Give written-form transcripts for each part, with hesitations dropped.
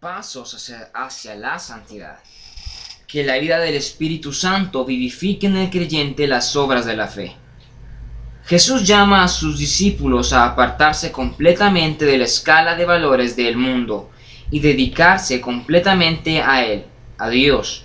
pasos hacia la santidad. Que la vida del Espíritu Santo vivifique en el creyente las obras de la fe. Jesús llama a sus discípulos a apartarse completamente de la escala de valores del mundo y dedicarse completamente a Él, a Dios.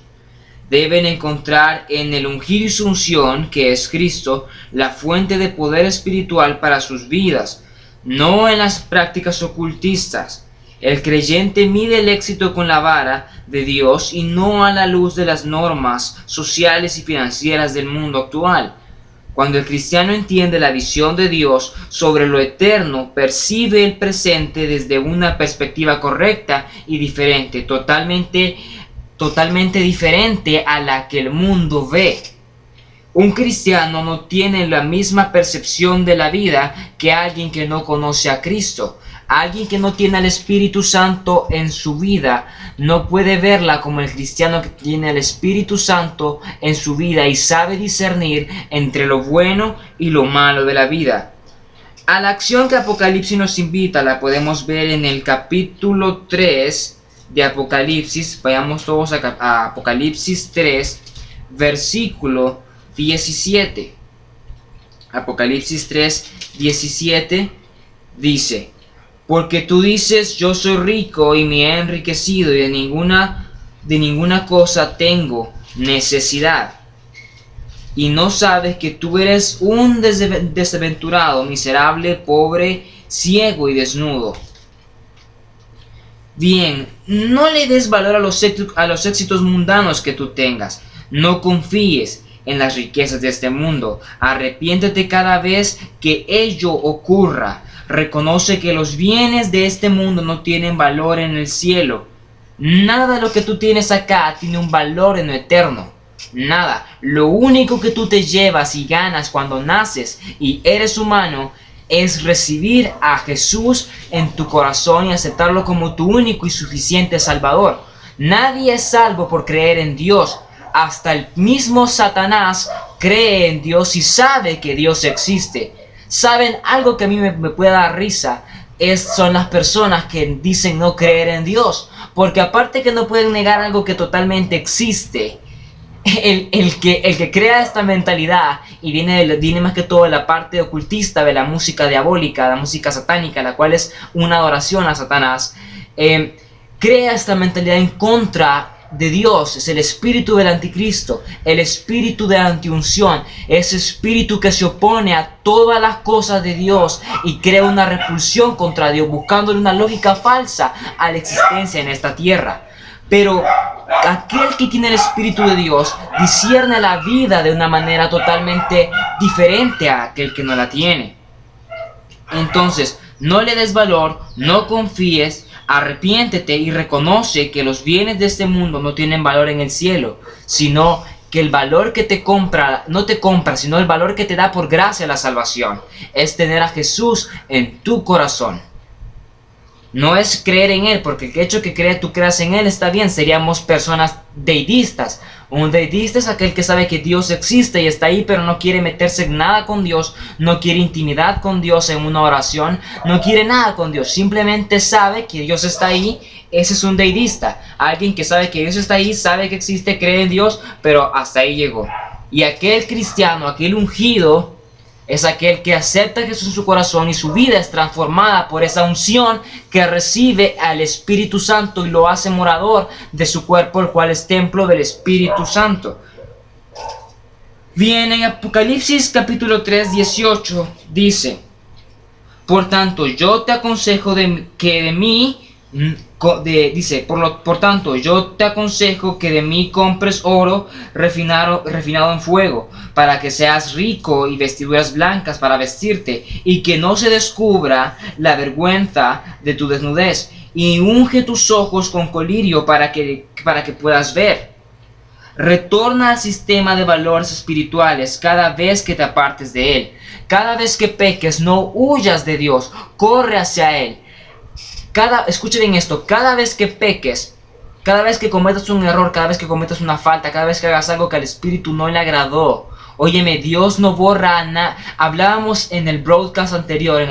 Deben encontrar en el ungido y su unción, que es Cristo, la fuente de poder espiritual para sus vidas, no en las prácticas ocultistas. El creyente mide el éxito con la vara de Dios y no a la luz de las normas sociales y financieras del mundo actual. Cuando el cristiano entiende la visión de Dios sobre lo eterno, percibe el presente desde una perspectiva correcta y diferente, totalmente diferente a la que el mundo ve. Un cristiano no tiene la misma percepción de la vida que alguien que no conoce a Cristo. Alguien que no tiene al Espíritu Santo en su vida no puede verla como el cristiano que tiene al Espíritu Santo en su vida y sabe discernir entre lo bueno y lo malo de la vida. A la acción que Apocalipsis nos invita la podemos ver en el capítulo 3 de Apocalipsis. Vayamos todos a Apocalipsis 3, versículo 17. Apocalipsis 3, 17 dice: porque tú dices, yo soy rico y me he enriquecido y de ninguna cosa tengo necesidad. Y no sabes que tú eres un desventurado, miserable, pobre, ciego y desnudo. Bien, no le des valor a los éxitos mundanos que tú tengas. No confíes en las riquezas de este mundo. Arrepiéntete cada vez que ello ocurra. Reconoce que los bienes de este mundo no tienen valor en el cielo. Nada de lo que tú tienes acá tiene un valor en lo eterno. Nada. Lo único que tú te llevas y ganas cuando naces y eres humano es recibir a Jesús en tu corazón y aceptarlo como tu único y suficiente Salvador. Nadie es salvo por creer en Dios. Hasta el mismo Satanás cree en Dios y sabe que Dios existe. ¿Saben? Algo que a mí me puede dar risa son las personas que dicen no creer en Dios. Porque aparte que no pueden negar algo que totalmente existe, el que crea esta mentalidad y viene más que todo de la parte ocultista de la música diabólica, la música satánica, la cual es una adoración a Satanás, crea esta mentalidad en contra de Dios. Es el espíritu del anticristo, el espíritu de la antiunción, ese espíritu que se opone a todas las cosas de Dios y crea una repulsión contra Dios, buscándole una lógica falsa a la existencia en esta tierra. Pero aquel que tiene el Espíritu de Dios discierne la vida de una manera totalmente diferente a aquel que no la tiene. Entonces, no le des valor, no confíes, arrepiéntete y reconoce que los bienes de este mundo no tienen valor en el cielo, sino que el valor que te compra, no te compra, sino el valor que te da por gracia la salvación, es tener a Jesús en tu corazón. No es creer en Él, porque el hecho que tú creas en Él está bien, seríamos personas deidistas. Un deidista es aquel que sabe que Dios existe y está ahí, pero no quiere meterse en nada con Dios, no quiere intimidad con Dios en una oración, no quiere nada con Dios, simplemente sabe que Dios está ahí. Ese es un deidista, alguien que sabe que Dios está ahí, sabe que existe, cree en Dios, pero hasta ahí llegó. Y aquel cristiano, aquel ungido, es aquel que acepta a Jesús en su corazón y su vida es transformada por esa unción que recibe al Espíritu Santo y lo hace morador de su cuerpo, el cual es templo del Espíritu Santo. Bien, en Apocalipsis capítulo 3, 18 dice: por tanto, yo te aconsejo por tanto, yo te aconsejo que de mí compres oro refinado en fuego, para que seas rico, y vestiduras blancas para vestirte, y que no se descubra la vergüenza de tu desnudez, y unge tus ojos con colirio para que puedas ver. Retorna al sistema de valores espirituales cada vez que te apartes de él. Cada vez que peques, no huyas de Dios, corre hacia él. Escuchen bien esto, cada vez que peques, cada vez que cometas un error, cada vez que cometas una falta, cada vez que hagas algo que al Espíritu no le agradó, óyeme, Dios no borra nada. Hablábamos en el podcast anterior,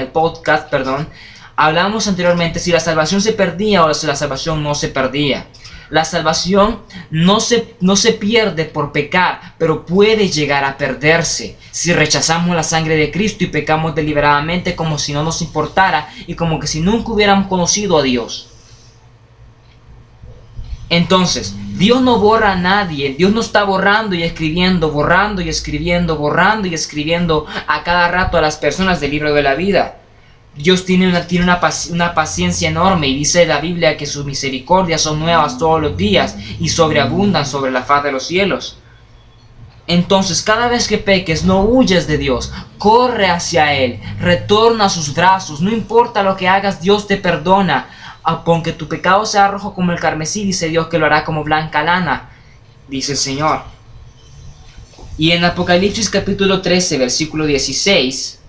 Hablamos anteriormente si la salvación se perdía o si la salvación no se perdía. La salvación no se pierde por pecar, pero puede llegar a perderse si rechazamos la sangre de Cristo y pecamos deliberadamente como si no nos importara y como que si nunca hubiéramos conocido a Dios. Entonces, Dios no borra a nadie. Dios no está borrando y escribiendo, borrando y escribiendo, borrando y escribiendo a cada rato a las personas del libro de la vida. Dios tiene una paciencia enorme y dice la Biblia que sus misericordias son nuevas todos los días y sobreabundan sobre la faz de los cielos. Entonces, cada vez que peques, no huyes de Dios, corre hacia Él, retorna a sus brazos, no importa lo que hagas, Dios te perdona. Aunque tu pecado sea rojo como el carmesí, dice Dios que lo hará como blanca lana, dice el Señor. Y en Apocalipsis capítulo 13, versículo 16,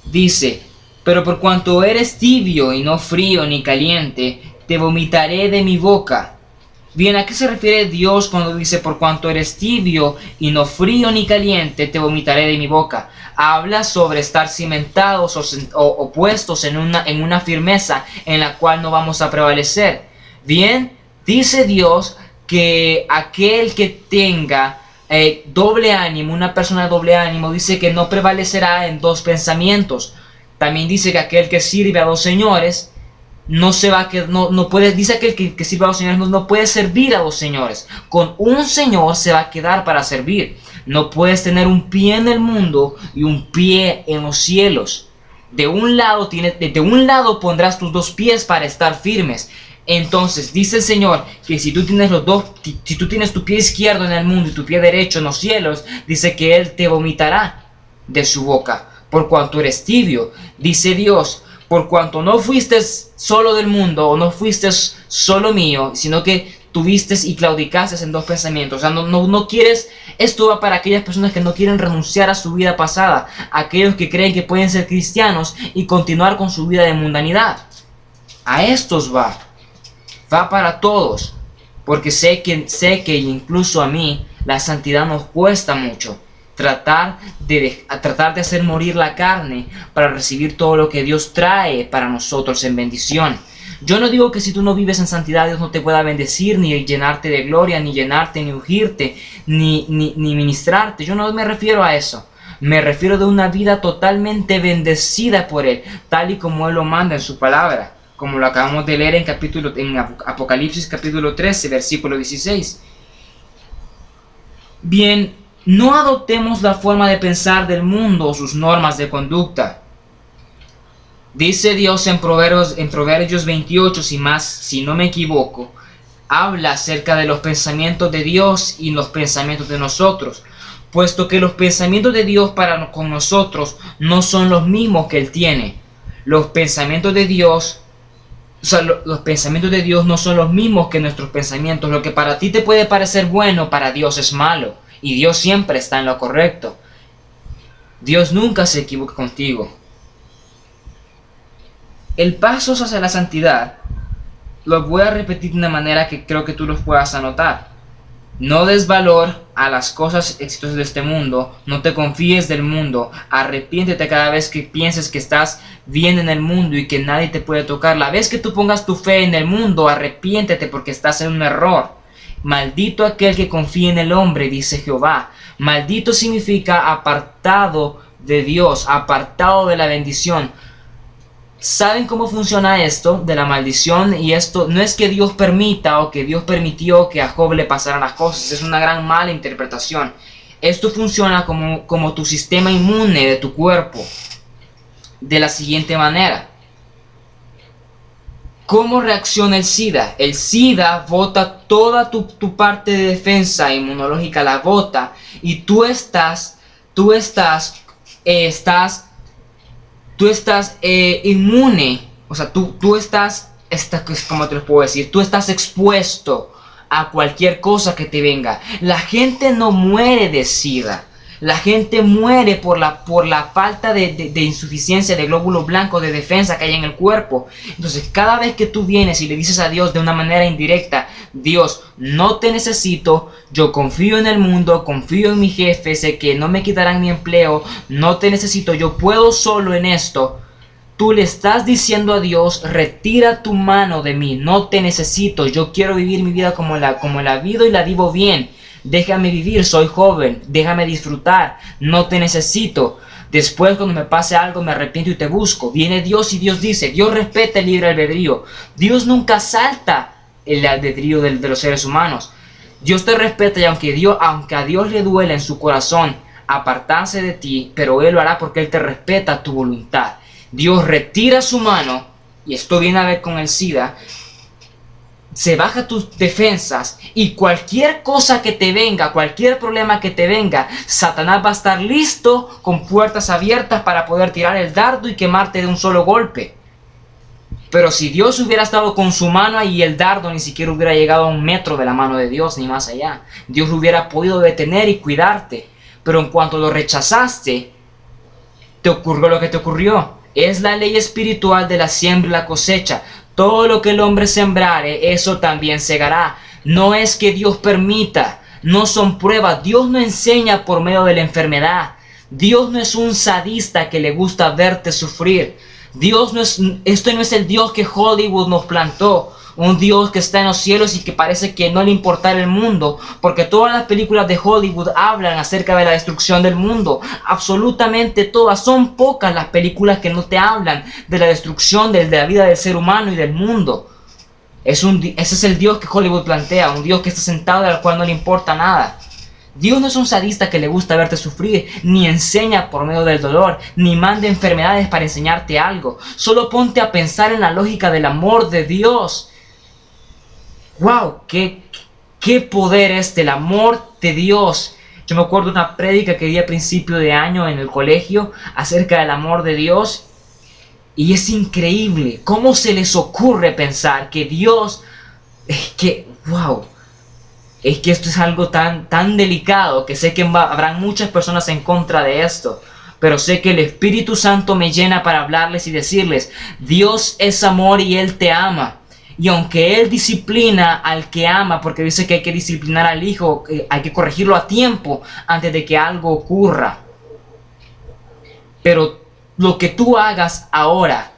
dice: pero por cuanto eres tibio y no frío ni caliente, te vomitaré de mi boca. Bien, ¿a qué se refiere Dios cuando dice por cuanto eres tibio y no frío ni caliente, te vomitaré de mi boca? Habla sobre estar cimentados o puestos en una firmeza en la cual no vamos a prevalecer. Bien, dice Dios que aquel que tenga doble ánimo, una persona de doble ánimo, dice que no prevalecerá en dos pensamientos. También dice que aquel que sirve a dos señores no puede, dice aquel que sirve a dos señores no puede servir a dos señores. Con un señor se va a quedar para servir. No puedes tener un pie en el mundo y un pie en los cielos. De un lado pondrás tus dos pies para estar firmes. Entonces dice el Señor que si tú tienes tu pie izquierdo en el mundo y tu pie derecho en los cielos, dice que Él te vomitará de su boca. Por cuanto eres tibio, dice Dios, por cuanto no fuiste solo del mundo o no fuiste solo mío, sino que tuviste y claudicaste en dos pensamientos. O sea, no quieres, esto va para aquellas personas que no quieren renunciar a su vida pasada, aquellos que creen que pueden ser cristianos y continuar con su vida de mundanidad. A estos va para todos, porque sé que incluso a mí la santidad nos cuesta mucho. Tratar de hacer morir la carne para recibir todo lo que Dios trae para nosotros en bendición. Yo no digo que si tú no vives en santidad Dios no te pueda bendecir, ni llenarte de gloria, ni ungirte, ni ministrarte. Yo no me refiero a eso. Me refiero de una vida totalmente bendecida por Él, tal y como Él lo manda en su palabra, como lo acabamos de leer en Apocalipsis capítulo 13, versículo 16. Bien, no adoptemos la forma de pensar del mundo o sus normas de conducta. Dice Dios en Proverbios 28, si no me equivoco, habla acerca de los pensamientos de Dios y los pensamientos de nosotros, puesto que los pensamientos de Dios con nosotros no son los mismos que Él tiene. Los pensamientos de Dios, los pensamientos de Dios no son los mismos que nuestros pensamientos. Lo que para ti te puede parecer bueno, para Dios es malo. Y Dios siempre está en lo correcto. Dios nunca se equivoca contigo. El paso hacia la santidad lo voy a repetir de una manera que creo que tú los puedas anotar. No des valor a las cosas exitosas de este mundo. No te confíes del mundo. Arrepiéntete cada vez que pienses que estás bien en el mundo y que nadie te puede tocar. La vez que tú pongas tu fe en el mundo, arrepiéntete porque estás en un error. Maldito aquel que confía en el hombre, dice Jehová. Maldito significa apartado de Dios, apartado de la bendición. ¿Saben cómo funciona esto de la maldición? Y esto no es que Dios permita o que Dios permitió que a Job le pasaran las cosas. Es una gran mala interpretación. Esto funciona como tu sistema inmune de tu cuerpo. De la siguiente manera. ¿Cómo reacciona el SIDA? El SIDA bota toda tu parte de defensa inmunológica, la bota, y tú estás inmune. O sea, tú estás, ¿cómo te lo puedo decir? Tú estás expuesto a cualquier cosa que te venga. La gente no muere de SIDA. La gente muere por la falta de insuficiencia de glóbulos blancos de defensa que hay en el cuerpo. Entonces, cada vez que tú vienes y le dices a Dios de una manera indirecta, Dios, no te necesito, yo confío en el mundo, confío en mi jefe, sé que no me quitarán mi empleo, no te necesito, yo puedo solo en esto. Tú le estás diciendo a Dios, retira tu mano de mí, no te necesito, yo quiero vivir mi vida como la vivo y la vivo bien. Déjame vivir, soy joven, déjame disfrutar, no te necesito. Después cuando me pase algo me arrepiento y te busco. Viene Dios y Dios dice, Dios respeta el libre albedrío. Dios nunca salta el albedrío de los seres humanos. Dios te respeta y aunque a Dios le duele en su corazón apartarse de ti, pero Él lo hará porque Él te respeta tu voluntad. Dios retira su mano, y esto viene a ver con el SIDA, se baja tus defensas y cualquier cosa que te venga, cualquier problema que te venga, Satanás va a estar listo con puertas abiertas para poder tirar el dardo y quemarte de un solo golpe. Pero si Dios hubiera estado con su mano ahí, el dardo ni siquiera hubiera llegado a 1 metro de la mano de Dios, ni más allá. Dios lo hubiera podido detener y cuidarte. Pero en cuanto lo rechazaste, te ocurrió lo que te ocurrió. Es la ley espiritual de la siembra y la cosecha. Todo lo que el hombre sembrare, eso también segará. No es que Dios permita, no son pruebas. Dios no enseña por medio de la enfermedad. Dios no es un sadista que le gusta verte sufrir. Esto no es el Dios que Hollywood nos plantó. Un Dios que está en los cielos y que parece que no le importa el mundo, porque todas las películas de Hollywood hablan acerca de la destrucción del mundo. Absolutamente todas. Son pocas las películas que no te hablan de la destrucción de la vida del ser humano y del mundo. Ese es el Dios que Hollywood plantea, un Dios que está sentado y al cual no le importa nada. Dios no es un sadista que le gusta verte sufrir, ni enseña por medio del dolor, ni manda enfermedades para enseñarte algo. Solo ponte a pensar en la lógica del amor de Dios. ¡Wow! ¡Qué poder es del amor de Dios! Yo me acuerdo de una prédica que di a principio de año en el colegio acerca del amor de Dios. Y es increíble cómo se les ocurre pensar que Dios... ¡wow! Es que esto es algo tan delicado que sé que habrán muchas personas en contra de esto. Pero sé que el Espíritu Santo me llena para hablarles y decirles, Dios es amor y Él te ama. Y aunque Él disciplina al que ama, porque dice que hay que disciplinar al hijo, hay que corregirlo a tiempo antes de que algo ocurra. Pero lo que tú hagas ahora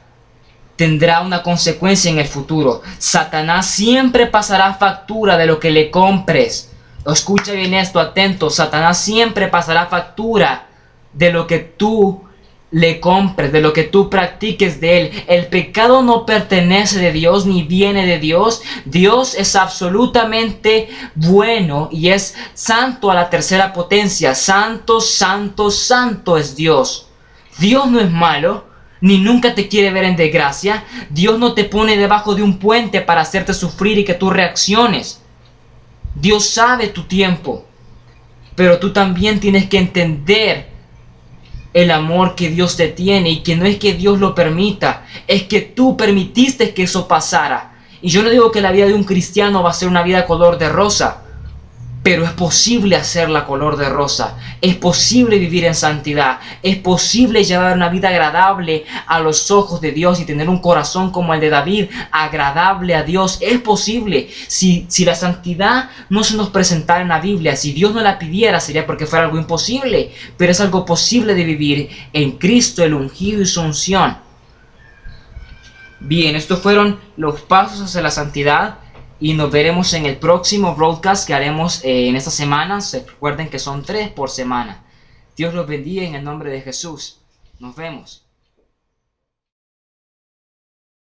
tendrá una consecuencia en el futuro. Satanás siempre pasará factura de lo que le compres. Escucha bien esto, atento. Satanás siempre pasará factura de lo que tú le compres, de lo que tú practiques de él. El pecado no pertenece de Dios ni viene de Dios. Dios es absolutamente bueno y es santo a la tercera potencia. Santo, santo, santo es Dios. Dios no es malo, ni nunca te quiere ver en desgracia. Dios no te pone debajo de un puente para hacerte sufrir y que tú reacciones. Dios sabe tu tiempo, pero tú también tienes que entender el amor que Dios te tiene y que no es que Dios lo permita, es que tú permitiste que eso pasara. Y yo no digo que la vida de un cristiano va a ser una vida color de rosa, pero es posible hacerla color de rosa, es posible vivir en santidad, es posible llevar una vida agradable a los ojos de Dios y tener un corazón como el de David, agradable a Dios. Es posible. Si la santidad no se nos presentara en la Biblia, si Dios no la pidiera, sería porque fuera algo imposible, pero es algo posible de vivir en Cristo, el ungido y su unción. Bien, estos fueron los pasos hacia la santidad. Y nos veremos en el próximo broadcast que haremos en esta semana. Recuerden que son 3 por semana. Dios los bendiga en el nombre de Jesús. Nos vemos.